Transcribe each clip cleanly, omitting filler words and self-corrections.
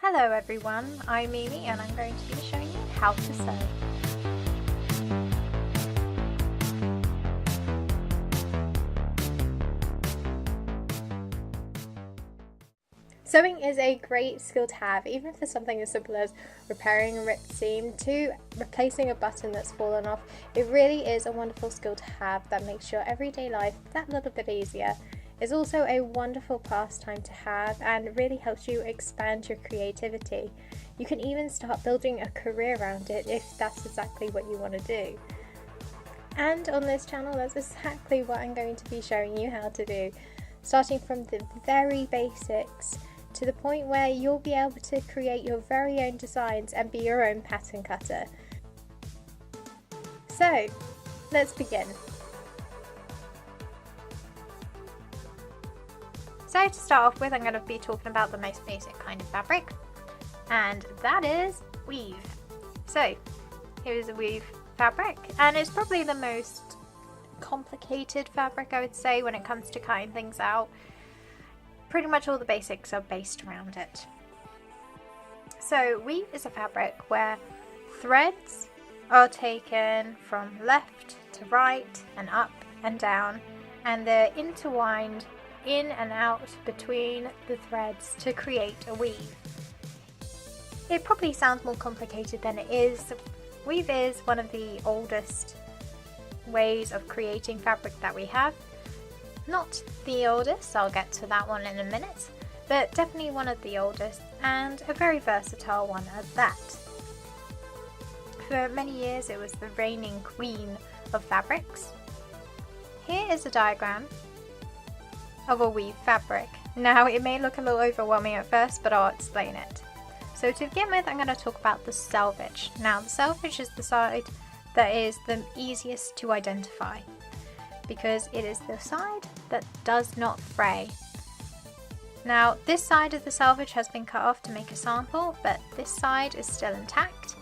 Hello everyone, I'm Mimi and I'm going to be showing you how to sew. Sewing is a great skill to have, even for something as simple as repairing a ripped seam to replacing a button that's fallen off. It really is a wonderful skill to have that makes your everyday life that little bit easier. It's also a wonderful pastime to have and really helps you expand your creativity. You can even start building a career around it if that's exactly what you want to do. And on this channel, that's exactly what I'm going to be showing you how to do, starting from the very basics to the point where you'll be able to create your very own designs and be your own pattern cutter. So, let's begin. So to start off with, I'm going to be talking about the most basic kind of fabric, and that is weave. So here's a weave fabric, and it's probably the most complicated fabric, I would say, when it comes to cutting things out. Pretty much all the basics are based around it. So weave is a fabric where threads are taken from left to right and up and down, and they're intertwined in and out between the threads to create a weave. It probably sounds more complicated than it is. Weave is one of the oldest ways of creating fabric that we have. Not the oldest, I'll get to that one in a minute, but definitely one of the oldest and a very versatile one at that. For many years it was the reigning queen of fabrics. Here is a diagram of a weave fabric. Now it may look a little overwhelming at first, but I'll explain it. So to begin with, I'm going to talk about the selvage. Now the selvage is the side that is the easiest to identify because it is the side that does not fray. Now this side of the selvage has been cut off to make a sample, but this side is still intact,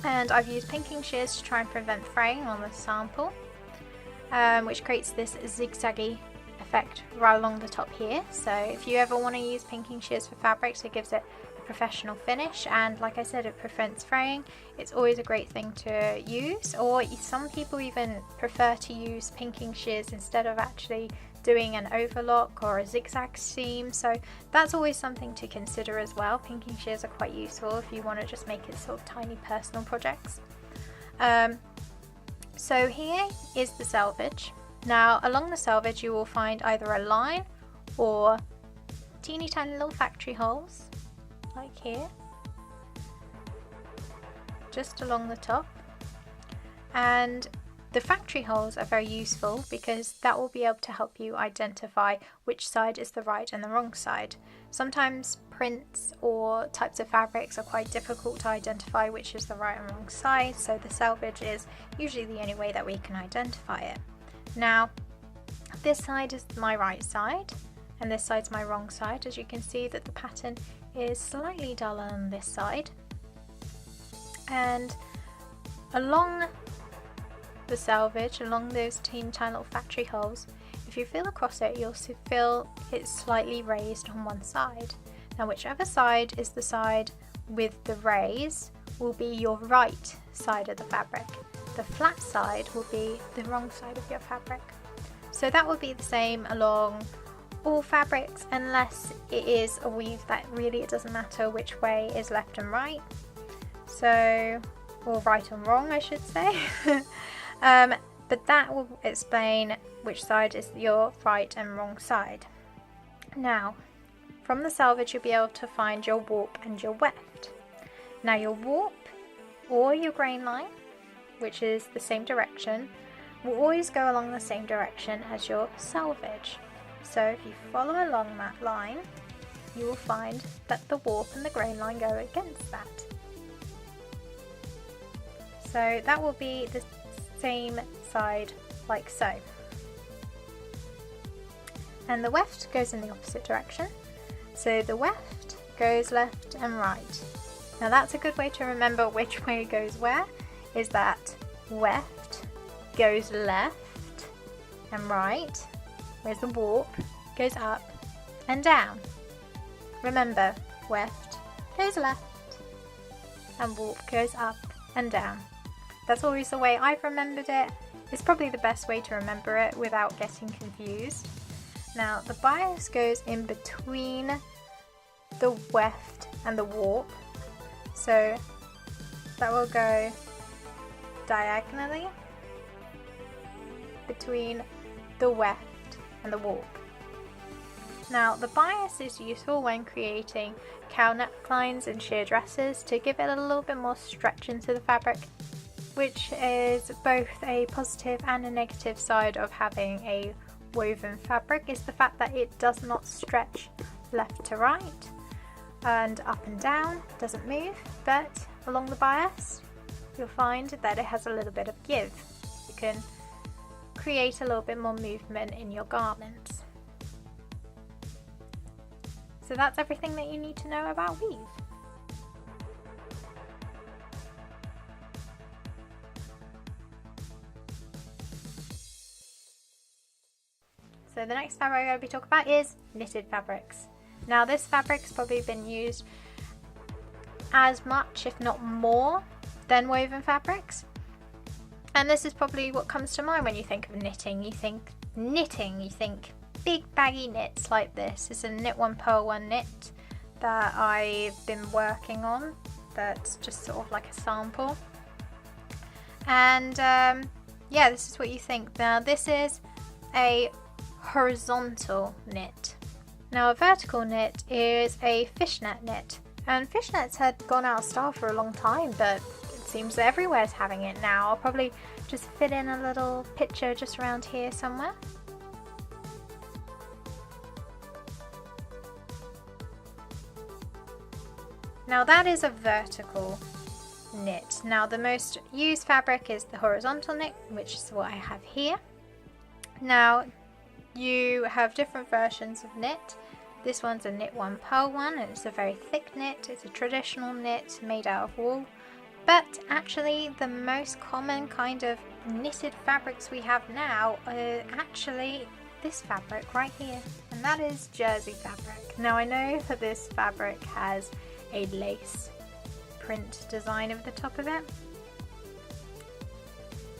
and I've used pinking shears to try and prevent fraying on the sample, which creates this zigzaggy effect right along the top here. So if you ever want to use pinking shears for fabrics, it gives it a professional finish, and like I said, it prevents fraying. It's always a great thing to use, or some people even prefer to use pinking shears instead of actually doing an overlock or a zigzag seam, so that's always something to consider as well. Pinking shears are quite useful if you want to just make it sort of tiny personal projects. So here is the selvage. Now along the selvage you will find either a line or teeny tiny little factory holes, like here, just along the top. And the factory holes are very useful because that will be able to help you identify which side is the right and the wrong side. Sometimes prints or types of fabrics are quite difficult to identify which is the right and wrong side, so the selvage is usually the only way that we can identify it. Now this side is my right side and this side's my wrong side. As you can see that the pattern is slightly duller on this side, and along the selvage, along those teeny tiny little factory holes, if you feel across it, you'll feel it's slightly raised on one side. Now whichever side is the side with the raise will be your right side of the fabric. The flat side will be the wrong side of your fabric. So that will be the same along all fabrics, unless it is a weave that really it doesn't matter which way is left and right. So, or right and wrong I should say. But that will explain which side is your right and wrong side. Now, from the selvage you'll be able to find your warp and your weft. Now your warp or your grain line, which is the same direction, will always go along the same direction as your selvage. So if you follow along that line, you will find that the warp and the grain line go against that. So that will be the same side like so. And the weft goes in the opposite direction. So the weft goes left and right. Now that's a good way to remember which way goes where, is that weft goes left and right, whereas the warp goes up and down. Remember, weft goes left, and warp goes up and down. That's always the way I've remembered it. It's probably the best way to remember it without getting confused. Now the bias goes in between the weft and the warp, so that will go diagonally between the weft and the warp. Now the bias is useful when creating cowl necklines and sheer dresses to give it a little bit more stretch into the fabric, which is both a positive and a negative side of having a woven fabric, is the fact that it does not stretch left to right and up and down, doesn't move, but along the bias you'll find that it has a little bit of give. You can create a little bit more movement in your garments. So that's everything that you need to know about weave. So the next fabric I'm going to be talking about is knitted fabrics. Now this fabric's probably been used as much, if not more, than woven fabrics. And this is probably what comes to mind when you think of knitting. You think knitting, you think big baggy knits like this. It's a knit 1 purl 1 knit that I've been working on. That's just sort of like a sample. And yeah, this is what you think. Now this is a horizontal knit. Now a vertical knit is a fishnet knit, and fishnets had gone out of style for a long time, but it seems that everywhere's having it now. I'll probably just fit in a little picture just around here somewhere. Now that is a vertical knit. Now the most used fabric is the horizontal knit, which is what I have here. Now you have different versions of knit. This one's a knit 1 purl 1, and it's a very thick knit. It's a traditional knit made out of wool. But actually the most common kind of knitted fabrics we have now are actually this fabric right here, and that is jersey fabric. Now I know that this fabric has a lace print design over the top of it,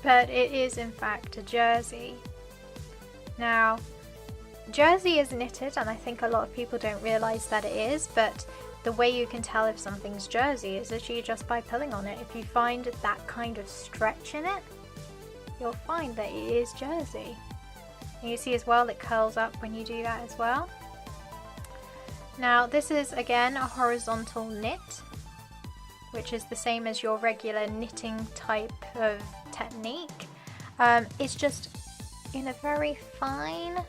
but it is in fact a jersey. Now jersey is knitted, and I think a lot of people don't realise that it is, but the way you can tell if something's jersey is literally just by pulling on it. If you find that kind of stretch in it, you'll find that it is jersey. And you see as well it curls up when you do that as well. Now this is again a horizontal knit, which is the same as your regular knitting type of technique. It's just in a very fine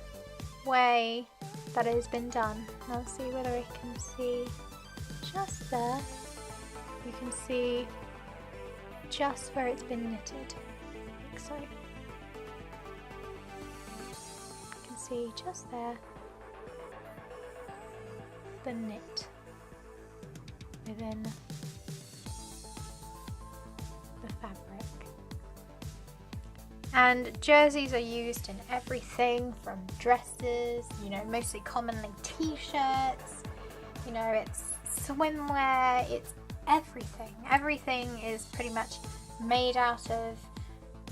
way that it has been done. I'll see whether I can see just there. You can see just where it's been knitted, like so. You can see just there the knit within the fabric. And jerseys are used in everything from dresses, you know, mostly commonly t-shirts, you know, it's swimwear, it's everything. Everything is pretty much made out of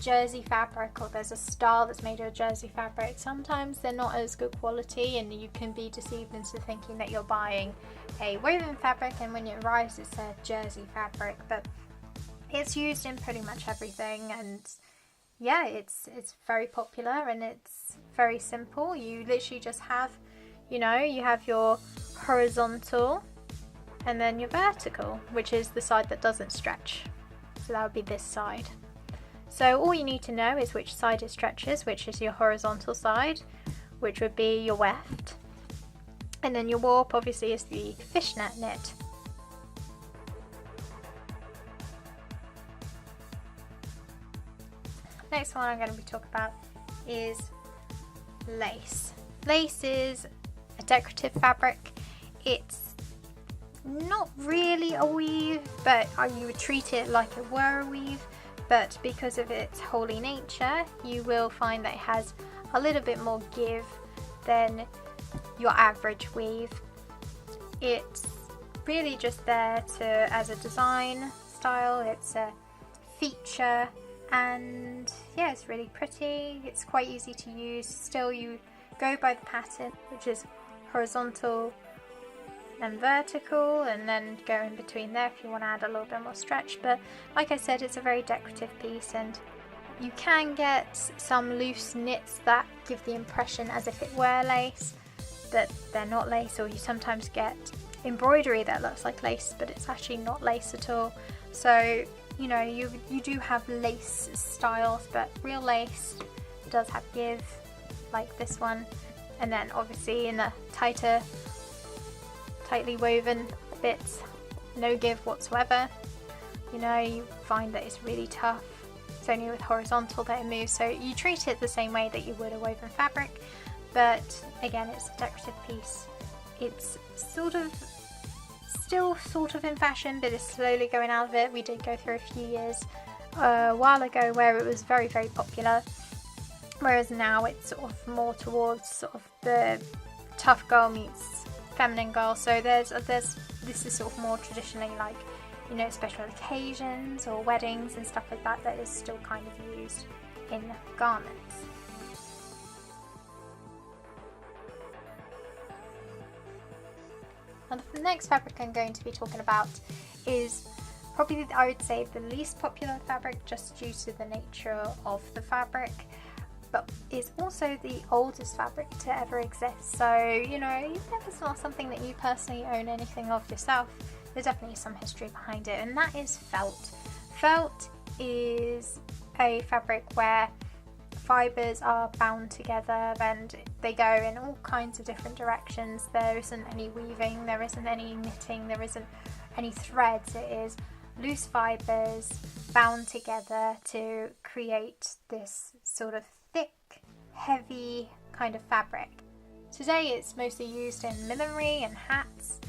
jersey fabric, or there's a style that's made of jersey fabric. Sometimes they're not as good quality and you can be deceived into thinking that you're buying a woven fabric, and when it arrives it's a jersey fabric, but it's used in pretty much everything. And yeah, it's very popular and it's very simple. You literally just have, you know, you have your horizontal and then your vertical, which is the side that doesn't stretch. So that would be this side. So all you need to know is which side it stretches, which is your horizontal side, which would be your weft. And then your warp obviously is the fishnet knit. Next one I'm going to be talking about is lace. Lace is a decorative fabric. It's not really a weave, but you would treat it like it were a weave, but because of its holy nature you will find that it has a little bit more give than your average weave. It's really just there to as a design style. It's a feature, and yeah, it's really pretty. It's quite easy to use. Still, you go by the pattern, which is horizontal and vertical, and then go in between there if you want to add a little bit more stretch. But like I said, it's a very decorative piece, and you can get some loose knits that give the impression as if it were lace, but they're not lace. Or you sometimes get embroidery that looks like lace, but it's actually not lace at all. So you know, you do have lace styles, but real lace does have give, like this one. And then obviously in the tightly woven bits, no give whatsoever. You know, you find that it's really tough. It's only with horizontal that it moves, so you treat it the same way that you would a woven fabric, but again, it's a decorative piece. It's still sort of in fashion, but it's slowly going out of it. We did go through a few years a while ago where it was very, very popular, whereas now it's sort of more towards sort of the tough girl meets feminine girl. So this is sort of more traditionally, like, you know, special occasions or weddings and stuff like that, that is still kind of used in garments. Now the next fabric I'm going to be talking about is probably, I would say, the least popular fabric, just due to the nature of the fabric, but is also the oldest fabric to ever exist. So, you know, even if it's not something that you personally own anything of yourself, there's definitely some history behind it, and that is felt. Felt is a fabric where fibres are bound together and they go in all kinds of different directions. There isn't any weaving, there isn't any knitting, there isn't any threads. It is loose fibres bound together to create this sort of thick, heavy kind of fabric. Today it's mostly used in millinery and hats,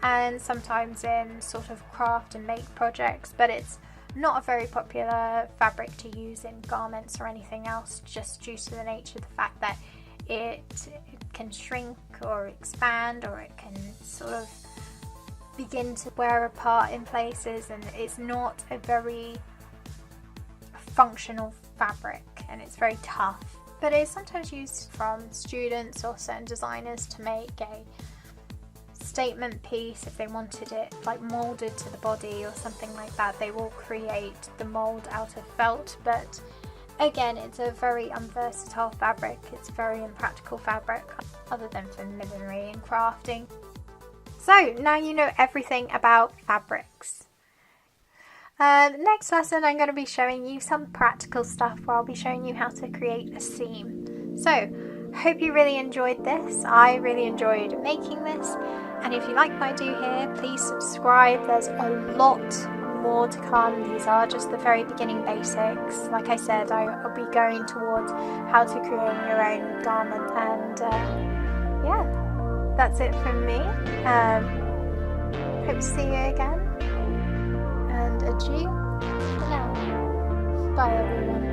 and sometimes in sort of craft and make projects, but it's not a very popular fabric to use in garments or anything else, just due to the nature of the fact that it can shrink or expand, or it can sort of begin to wear apart in places, and it's not a very functional fabric, and it's very tough. But it's sometimes used from students or certain designers to make a statement piece. If they wanted it like molded to the body or something like that, they will create the mold out of felt. But again, it's a very unversatile fabric. It's a very impractical fabric, other than for millinery and crafting. So now you know everything about fabrics. Next lesson, I'm going to be showing you some practical stuff where I'll be showing you how to create a seam. So hope you really enjoyed this. I really enjoyed making this, and if you like what I do here, please subscribe. There's a lot more to come. These are just the very beginning basics. Like I said, I'll be going towards how to create your own garment, and yeah, that's it from me. Hope to see you again, and adieu for now. Bye everyone.